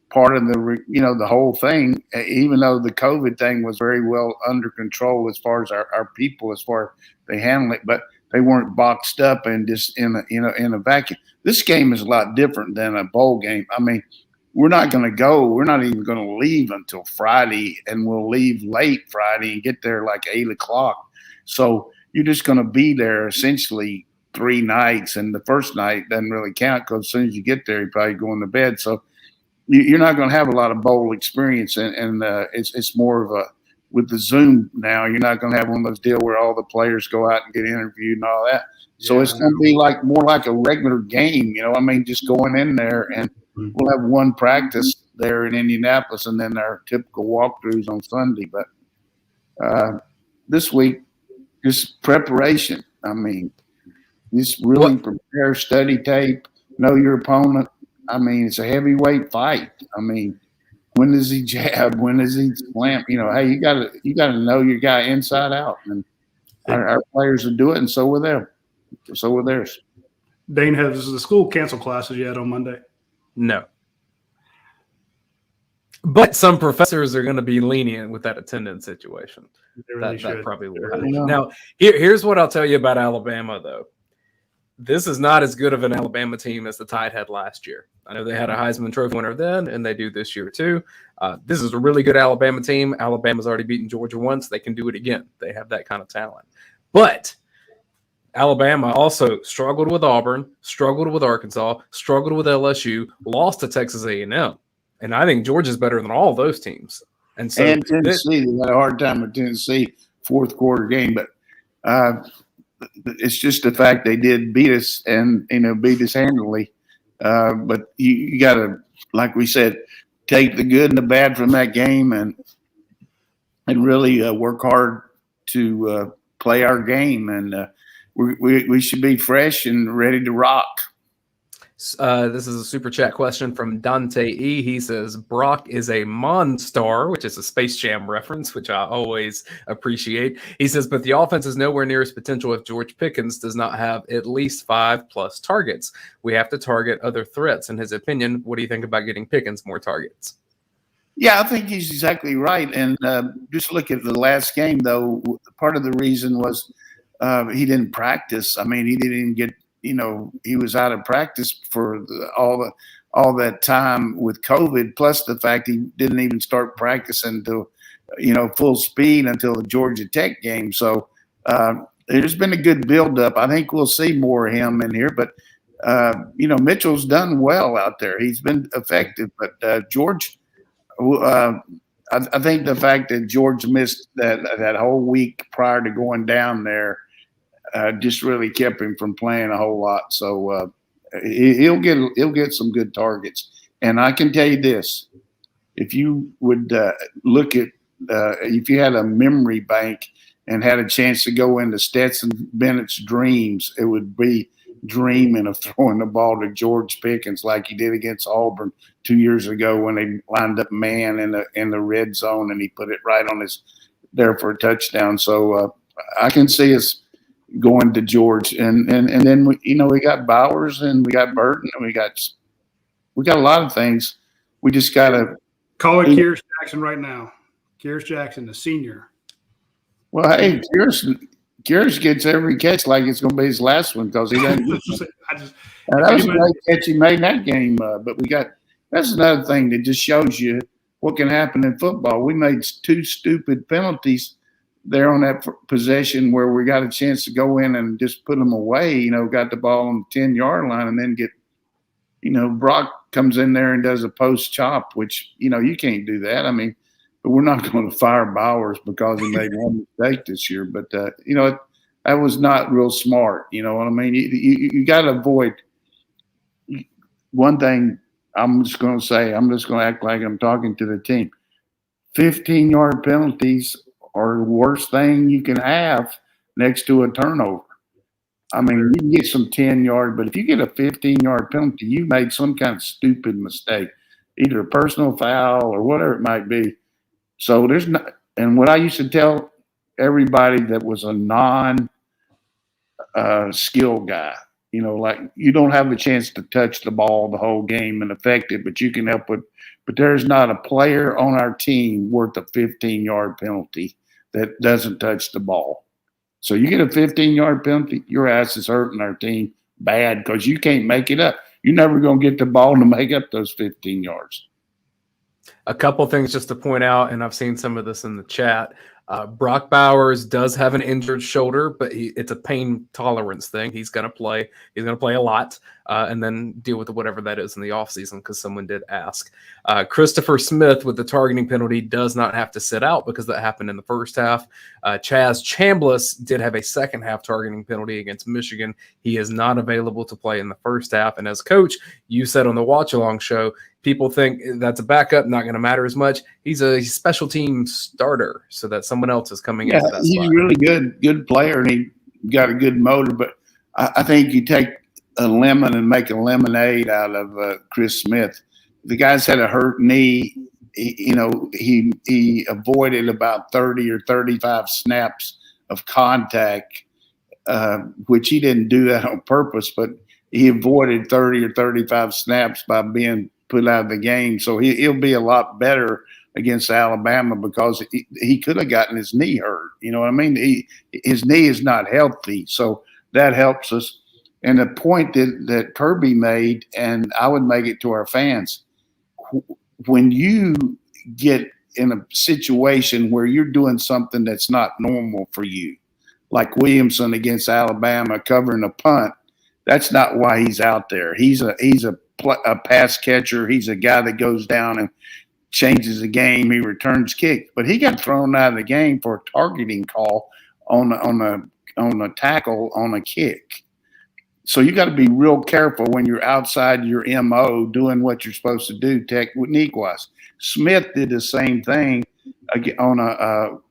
part of the whole thing, even though the COVID thing was very well under control as far as our people, as far as they handle it, but they weren't boxed up and just in a vacuum. This game is a lot different than a bowl game. I mean, we're not going to go. We're not even going to leave until Friday, and we'll leave late Friday and get there like 8 o'clock. So you're just going to be there essentially 3 nights, and the first night doesn't really count because as soon as you get there, you're probably going to bed. So you're not going to have a lot of bowl experience, and it's more of a with the Zoom now. You're not going to have one of those deals where all the players go out and get interviewed and all that. So it's going to be more like a regular game, just going in there, and we'll have one practice there in Indianapolis and then our typical walkthroughs on Sunday. But this week, just preparation. Just really prepare, study tape, know your opponent. It's a heavyweight fight. When does he jab? When does he slam? Hey, you gotta know your guy inside out, and our players will do it, and so will them. So will theirs. Dayne, has the school canceled classes yet on Monday? No. But some professors are going to be lenient with that attendance situation. That probably will happen. Now, here's what I'll tell you about Alabama, though. This is not as good of an Alabama team as the Tide had last year. I know they had a Heisman Trophy winner then, and they do this year too. This is a really good Alabama team. Alabama's already beaten Georgia once. They can do it again. They have that kind of talent. But Alabama also struggled with Auburn, struggled with Arkansas, struggled with LSU, lost to Texas A&M. And I think Georgia's better than all those teams. And Tennessee, they had a hard time with Tennessee fourth quarter game, but it's just the fact they did beat us and beat us handily. But you got to, like we said, take the good and the bad from that game and really work hard to play our game, and we should be fresh and ready to rock. This is a super chat question from Dante E. He says, Brock is a Monstar, which is a Space Jam reference, which I always appreciate. He says, but the offense is nowhere near its potential if George Pickens does not have at least 5+ targets. We have to target other threats. In his opinion, what do you think about getting Pickens more targets? Yeah, I think he's exactly right. And just look at the last game, though. Part of the reason was he didn't practice. He didn't get he was out of practice for all that time with COVID, plus the fact he didn't even start practicing to, full speed until the Georgia Tech game. So there's been a good buildup. I think we'll see more of him in here, but Mitchell's done well out there. He's been effective, but George, I think the fact that George missed that whole week prior to going down there just really kept him from playing a whole lot. So he'll get some good targets. And I can tell you this: if you would look at if you had a memory bank and had a chance to go into Stetson Bennett's dreams, it would be dreaming of throwing the ball to George Pickens like he did against Auburn 2 years ago when they lined up man in the red zone and he put it right on there for a touchdown. So I can see us going to George, and then we got Bowers and we got Burton and we got a lot of things. We just gotta call it Kearis Jackson right now. Kearis Jackson, the senior. Well, hey, Kearis gets every catch like it's going to be his last one because he doesn't. That was a great catch he made in that game. But that's another thing that just shows you what can happen in football. We made 2 stupid penalties there on that possession where we got a chance to go in and just put them away, got the ball on the 10-yard line and then get, Brock comes in there and does a post chop, which, you can't do that. But we're not going to fire Bowers because he made one mistake this year. But, that was not real smart. You know what I mean? You got to avoid one thing. I'm just going to act like I'm talking to the team. 15-yard penalties are the worst thing you can have next to a turnover. You can get some 10-yard, but if you get a 15-yard penalty, you made some kind of stupid mistake, either a personal foul or whatever it might be. So there's not, and what I used to tell everybody that was a non-skill guy, like you don't have a chance to touch the ball the whole game and affect it, but you can help it. But there's not a player on our team worth a 15-yard penalty that doesn't touch the ball. So you get a 15-yard penalty, your ass is hurting our team bad because you can't make it up. You're never going to get the ball to make up those 15 yards. A couple things just to point out, and I've seen some of this in the chat. Brock Bowers does have an injured shoulder, but it's a pain tolerance thing. He's going to play. He's going to play a lot and then deal with whatever that is in the offseason because someone did ask. Christopher Smith with the targeting penalty does not have to sit out because that happened in the first half. Chaz Chambliss did have a second half targeting penalty against Michigan. He is not available to play in the first half. And as coach, you said on the watch along show, people think that's a backup, not going to matter as much. He's a special team starter, so that someone else is coming into that he's spot. a really good player, and he got a good motor. But I think you take a lemon and make a lemonade out of Chris Smith. The guy's had a hurt knee. He avoided about 30 or 35 snaps of contact, which he didn't do that on purpose, but he avoided 30 or 35 snaps by being put out of the game. So he'll be a lot better against Alabama because he could have gotten his knee hurt. You know what I mean? His knee is not healthy. So that helps us. And the point that Kirby made, and I would make it to our fans, when you get in a situation where you're doing something that's not normal for you, like Williamson against Alabama covering a punt, that's not why he's out there. He's a pass catcher. He's a guy that goes down and changes the game. He returns kicks, but he got thrown out of the game for a targeting call on a tackle on a kick. So you got to be real careful when you're outside your MO doing what you're supposed to do technique-wise. Smith did the same thing on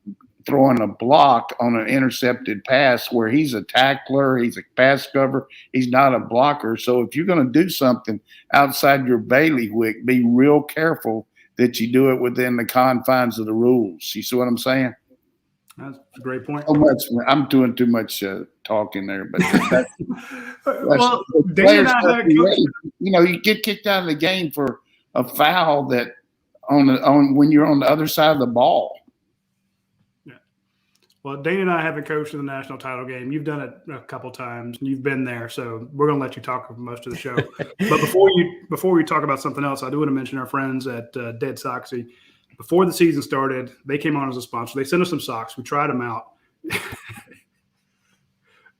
throwing a block on an intercepted pass where he's a tackler, he's a pass cover, he's not a blocker. So if you're going to do something outside your bailiwick, be real careful that you do it within the confines of the rules. You see what I'm saying? That's a great point. I'm doing too much talking there, but well, Dayne and I had you get kicked out of the game for a foul that when you're on the other side of the ball. Yeah. Well, Dayne and I haven't coached in the national title game. You've done it a couple times, and you've been there, so we're going to let you talk for most of the show. But before we talk about something else, I do want to mention our friends at Dead Soxy. Before the season started, they came on as a sponsor. They sent us some socks. We tried them out,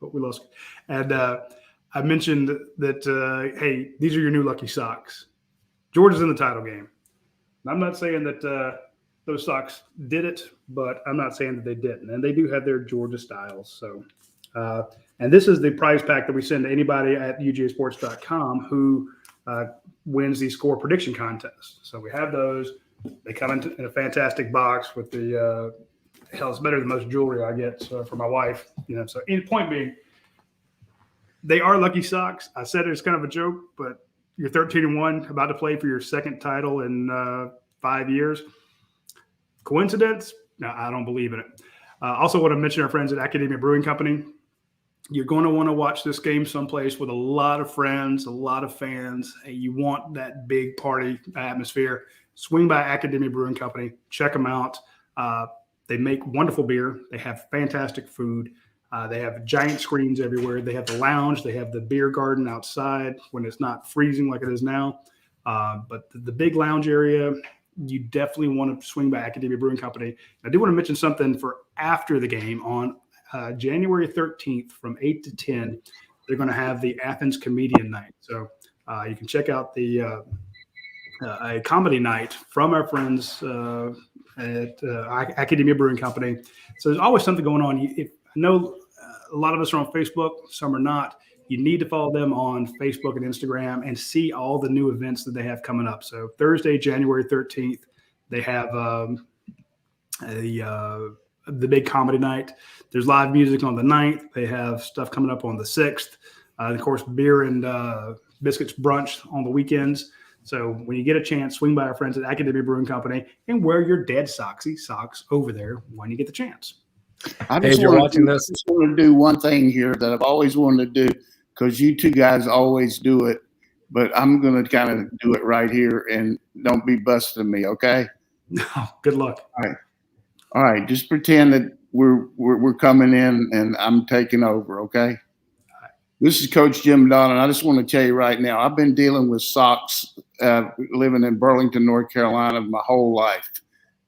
but we lost. And I mentioned that, hey, these are your new lucky socks. Georgia's in the title game. And I'm not saying that those socks did it, but I'm not saying that they didn't. And they do have their Georgia styles. So, and this is the prize pack that we send to anybody at UGASports.com who wins the score prediction contest. So we have those. They come in a fantastic box with the hell, it's better than most jewelry I get for my wife. So point being, they are lucky socks. I said it's kind of a joke, but you're 13-1, about to play for your second title in 5 years. Coincidence? No, I don't believe in it. Also want to mention our friends at Academia Brewing Company. You're going to want to watch this game someplace with a lot of friends, a lot of fans. You want that big party atmosphere. Swing by Academia Brewing Company. Check them out. They make wonderful beer. They have fantastic food. They have giant screens everywhere. They have the lounge. They have the beer garden outside when it's not freezing like it is now. But the big lounge area, you definitely want to swing by Academia Brewing Company. I do want to mention something for after the game on January 13th from 8 to 10. They're going to have the Athens Comedian Night. So you can check out a comedy night from our friends at Academia Brewing Company. So there's always something going on. I know a lot of us are on Facebook, some are not. You need to follow them on Facebook and Instagram and see all the new events that they have coming up. So Thursday, January 13th, they have the big comedy night. There's live music on the 9th. They have stuff coming up on the 6th. Of course, beer and biscuits brunch on the weekends. So when you get a chance, swing by our friends at Academia Brewing Company and wear your Dead Soxy socks over there when you get the chance. I just want to do one thing here that I've always wanted to do because you two guys always do it, but I'm going to kind of do it right here and don't be busting me, okay? No, good luck. All right. Just pretend that we're coming in and I'm taking over, okay? This is Coach Jim Donnan. I just want to tell you right now, I've been dealing with socks living in Burlington, North Carolina my whole life.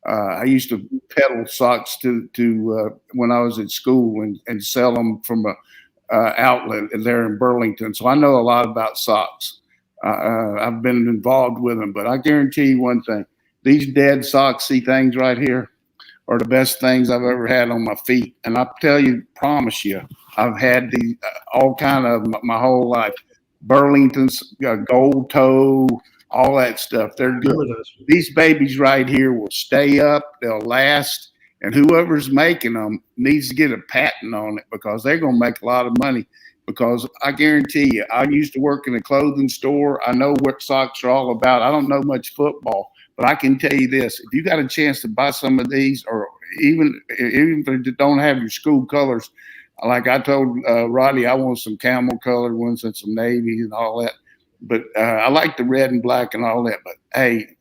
I used to peddle socks to when I was at school and sell them from a outlet there in Burlington. So I know a lot about socks. I've been involved with them, but I guarantee you one thing: these dead socksy things right here are the best things I've ever had on my feet. And I tell you, promise you, I've had these all kind of my whole life. Burlington's gold toe, all that stuff. They're good. These babies right here will stay up. They'll last. And whoever's making them needs to get a patent on it because they're going to make a lot of money. Because I guarantee you, I used to work in a clothing store. I know what socks are all about. I don't know much football, but I can tell you this: if you got a chance to buy some of these, or even if they don't have your school colors, like I told Roddy, I want some camel colored ones and some navy and all that. But I like the red and black and all that. But hey,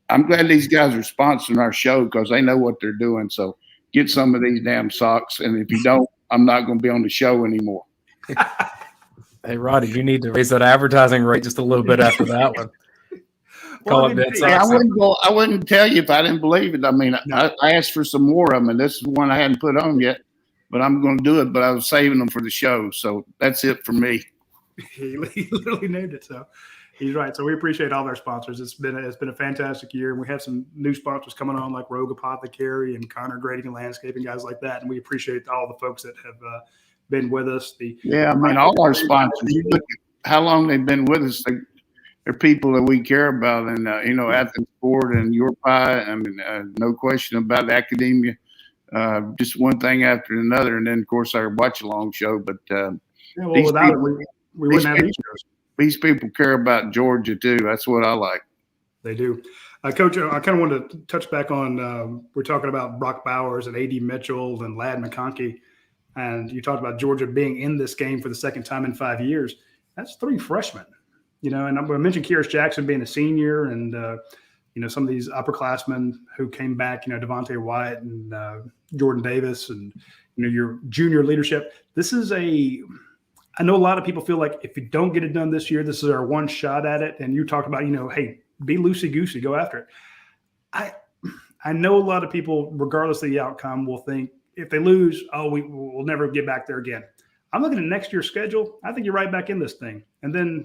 I'm glad these guys are sponsoring our show because they know what they're doing. So get some of these damn socks, and if you don't, I'm not going to be on the show anymore. Hey, Roddy, you need to raise that advertising rate just a little bit after that one. Call it dead socks. I wouldn't tell you if I didn't believe it. I mean, I asked for some more of them, and this is one I hadn't put on yet, but I'm going to do it. But I was saving them for the show, so that's it for me. He literally named it. So he's right. So we appreciate all of our sponsors. It's been a fantastic year, and we have some new sponsors coming on like Rogue Apothecary and Connor Grading and Landscaping, guys like that. And we appreciate all the folks that have been with us. I mean, all our sponsors. You look at how long they've been with us. They're people that we care about, and Athens Sport and Your Pie. I mean, no question about academia. Just one thing after another, and then of course our watch along show. But without it, we wouldn't have these shows. These people care about Georgia too. That's what I like. They do. Coach, I kind of wanted to touch back on, we're talking about Brock Bowers and A.D. Mitchell and Ladd McConkey, and you talked about Georgia being in this game for the second time in 5 years. That's 3 freshmen, and I mentioned Kyrus Jackson being a senior and, some of these upperclassmen who came back, Devontae Wyatt and Jordan Davis and, your junior leadership. I know a lot of people feel like if you don't get it done this year, this is our one shot at it. And you talked about, hey, be loosey-goosey, go after it. I know a lot of people, regardless of the outcome, will think if they lose, we'll never get back there again. I'm looking at next year's schedule. I think you're right back in this thing. And then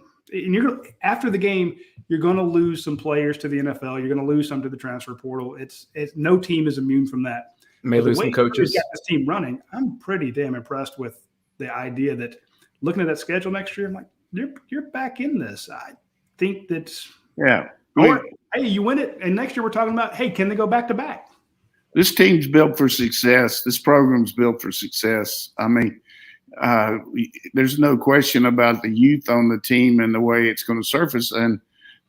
after the game, you're going to lose some players to the NFL. You're going to lose some to the transfer portal. It's no team is immune from that. May lose some coaches. Got this team running. I'm pretty damn impressed with the idea that looking at that schedule next year, I'm like, you're back in this. I think that's hey, you win it, and next year we're talking about, hey, can they go back to back? This team's built for success. This program's built for success. I mean, there's no question about the youth on the team and the way it's going to surface. And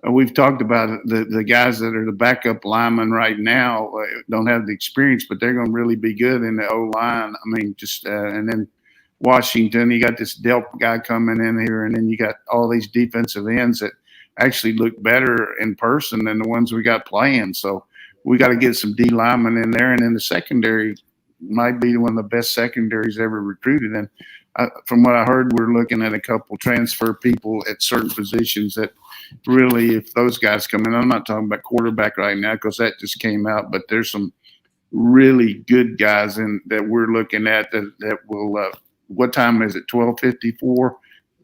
we've talked about it. The guys that are the backup linemen right now don't have the experience, but they're going to really be good in the O-line. I mean, and then Washington, you got this Delp guy coming in here, and then you got all these defensive ends that actually look better in person than the ones we got playing. So we got to get some D linemen in there, and then the secondary might be one of the best secondaries ever recruited. And from what I heard, we're looking at a couple transfer people at certain positions that really, if those guys come in, I'm not talking about quarterback right now because that just came out, but there's some really good guys that we're looking at that will what time is it? 12:54.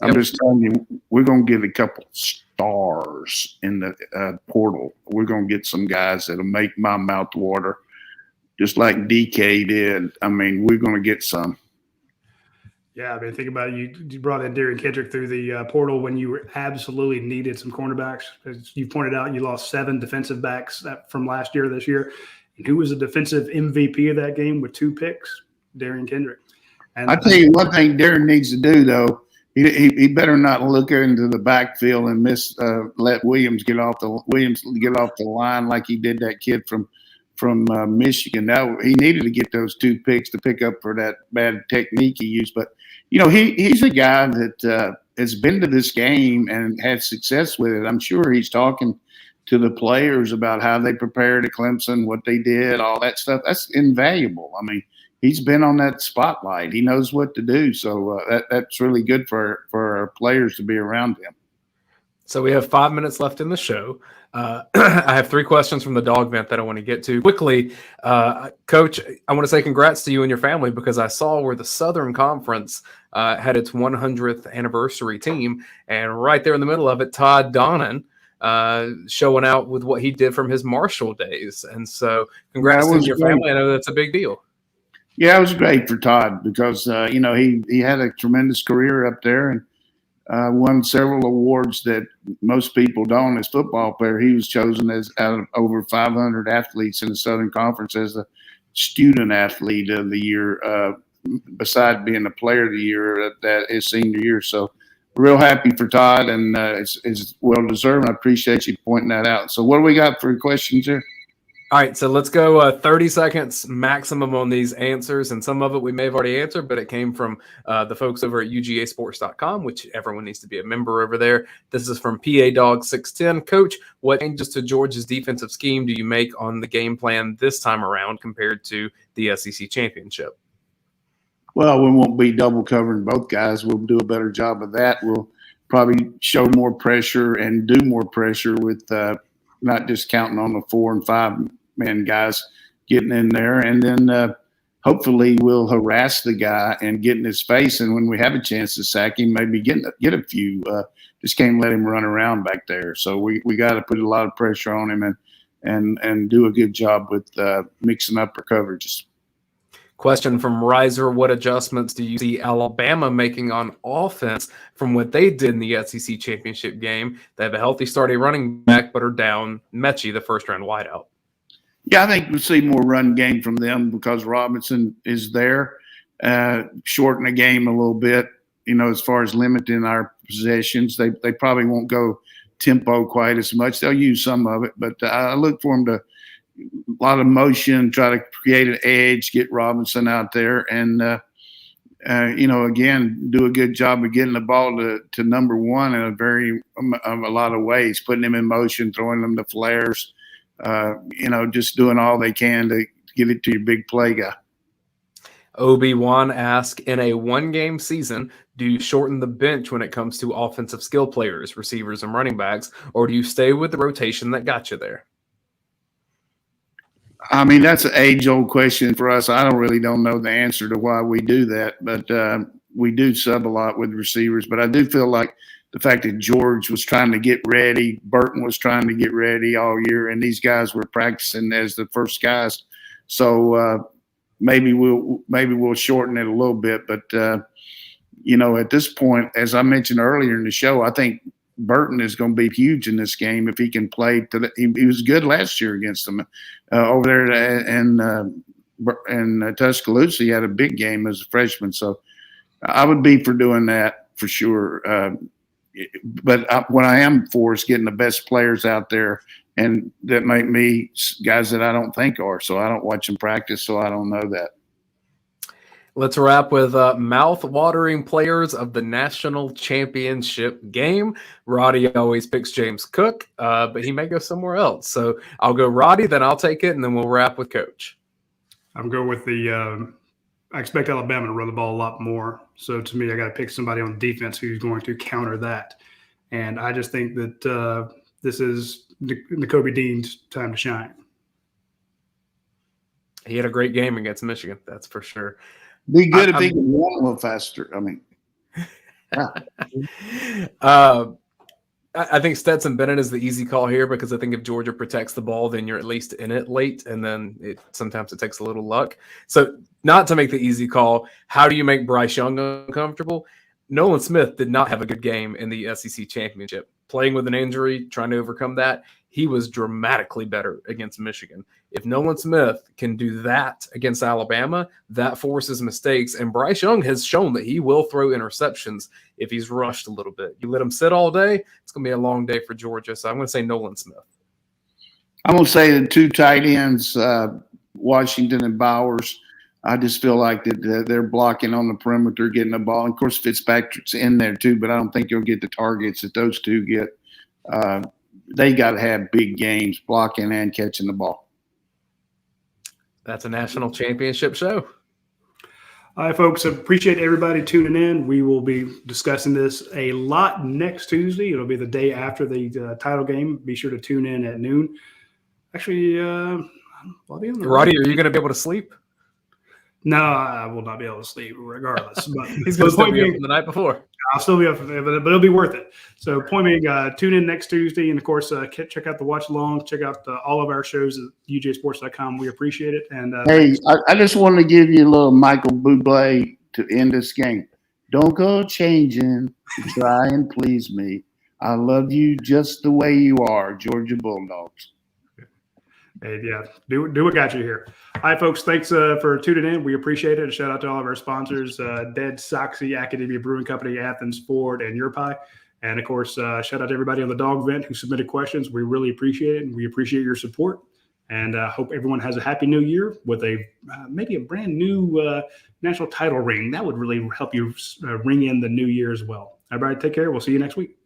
I'm just telling you, we're going to get a couple stars in the portal. We're going to get some guys that'll make my mouth water, just like DK did. I mean, we're going to get some. Yeah, I mean, think about it. You brought in Darian Kendrick through the portal when you absolutely needed some cornerbacks. As you pointed out, you lost 7 defensive backs from last year to this year. And who was the defensive MVP of that game with 2 picks? Darian Kendrick. And I tell you one thing Darren needs to do, though. He better not look into the backfield and let Williams get off the line like he did that kid from Michigan. Now he needed to get those 2 picks to pick up for that bad technique he used. But he's a guy that has been to this game and had success with it. I'm sure he's talking to the players about how they prepared at Clemson, what they did, all that stuff. That's invaluable. I mean, he's been on that spotlight. He knows what to do. So that's really good for our players to be around him. So we have 5 minutes left in the show. I have 3 questions from the dog vent that I want to get to quickly. Coach, I want to say congrats to you and your family, because I saw where the Southern Conference had its 100th anniversary team, and right there in the middle of it, Todd Donnan showing out with what he did from his Marshall days. And so congrats to your family. I know that's a big deal. Yeah, it was great for Todd because, he had a tremendous career up there and won several awards that most people don't as football player. He was chosen as out of over 500 athletes in the Southern Conference as a student athlete of the year, beside being a player of the year that his senior year. So real happy for Todd, and it's well deserved. I appreciate you pointing that out. So what do we got for questions here? All right, so let's go 30 seconds maximum on these answers, and some of it we may have already answered, but it came from the folks over at UGASports.com, which everyone needs to be a member over there. This is from PA Dog 610. Coach, what changes to Georgia's defensive scheme do you make on the game plan this time around compared to the SEC championship? Well, we won't be double covering both guys. We'll do a better job of that. We'll probably show more pressure and do more pressure with not just counting on the 4 and 5 man guys getting in there. And then hopefully we'll harass the guy and get in his face. And when we have a chance to sack him, maybe get a few. Just can't let him run around back there. So we got to put a lot of pressure on him and do a good job with mixing up our coverages. Question from Riser: what adjustments do you see Alabama making on offense from what they did in the SEC championship game? They have a healthy starting running back, but are down Mechie, the first-round wideout. Yeah, I think we'll see more run game from them because Robinson is there. Shorten the game a little bit, as far as limiting our possessions. They probably won't go tempo quite as much. They'll use some of it, but I look for them to – a lot of motion, try to create an edge, get Robinson out there, and again, do a good job of getting the ball to number one in a lot of ways, putting him in motion, throwing them the flares, just doing all they can to get it to your big play guy. Obi-Wan asks, in a one-game season, do you shorten the bench when it comes to offensive skill players, receivers, and running backs, or do you stay with the rotation that got you there? I mean, that's an age-old question for us. I don't know the answer to why we do that, but we do sub a lot with receivers. But I do feel like the fact that George was trying to get ready, Burton was trying to get ready all year, and these guys were practicing as the first guys. So maybe we'll shorten it a little bit. But at this point, as I mentioned earlier in the show, I think Burton is going to be huge in this game if he can play. He was good last year against them over there, and Tuscaloosa. He had a big game as a freshman, so I would be for doing that for sure. But what I am for is getting the best players out there, and that might be guys that I don't think are. So I don't watch them practice, so I don't know that. Let's wrap with mouth-watering players of the national championship game. Roddy always picks James Cook, but he may go somewhere else. So I'll go Roddy, then I'll take it, and then we'll wrap with Coach. I'm going with I expect Alabama to run the ball a lot more. So to me, I got to pick somebody on defense who's going to counter that. And I just think that this is Nakobe Dean's time to shine. He had a great game against Michigan, that's for sure. Be good if he can run a little faster. I mean, I think Stetson Bennett is the easy call here because I think if Georgia protects the ball, then you're at least in it late, and then sometimes it takes a little luck. So not to make the easy call, how do you make Bryce Young uncomfortable? Nolan Smith did not have a good game in the SEC championship. Playing with an injury, trying to overcome that, he was dramatically better against Michigan. If Nolan Smith can do that against Alabama, that forces mistakes. And Bryce Young has shown that he will throw interceptions if he's rushed a little bit. You let him sit all day, it's going to be a long day for Georgia. So I'm going to say Nolan Smith. I'm going to say the two tight ends, Washington and Bowers. I just feel like that they're blocking on the perimeter, getting the ball. And of course, Fitzpatrick's in there too, but I don't think you'll get the targets that those two get. They got to have big games, blocking and catching the ball. That's a national championship show. All right, folks, appreciate everybody tuning in. We will be discussing this a lot next Tuesday. It'll be the day after the title game. Be sure to tune in at noon. Actually, I'll be on the Roddy, are you going to be able to sleep? No, I will not be able to sleep regardless. But He's going to still be up from the night before. I'll still be up, but it'll be worth it. So point being, tune in next Tuesday. And, of course, check out the watch along. Check out all of our shows at UGASports.com. We appreciate it. And hey, I just want to give you a little Michael Bublé to end this game. Don't go changing to try and please me. I love you just the way you are, Georgia Bulldogs. Hey, yeah, do what got you here. All right, folks, thanks for tuning in. We appreciate it. A shout out to all of our sponsors, Dead Soxy, Academia Brewing Company, Athens, Ford, and Your Pie. And, of course, shout out to everybody on the dog vent who submitted questions. We really appreciate it, and we appreciate your support. And hope everyone has a happy new year with a maybe a brand new national title ring. That would really help you ring in the new year as well. Everybody take care. We'll see you next week.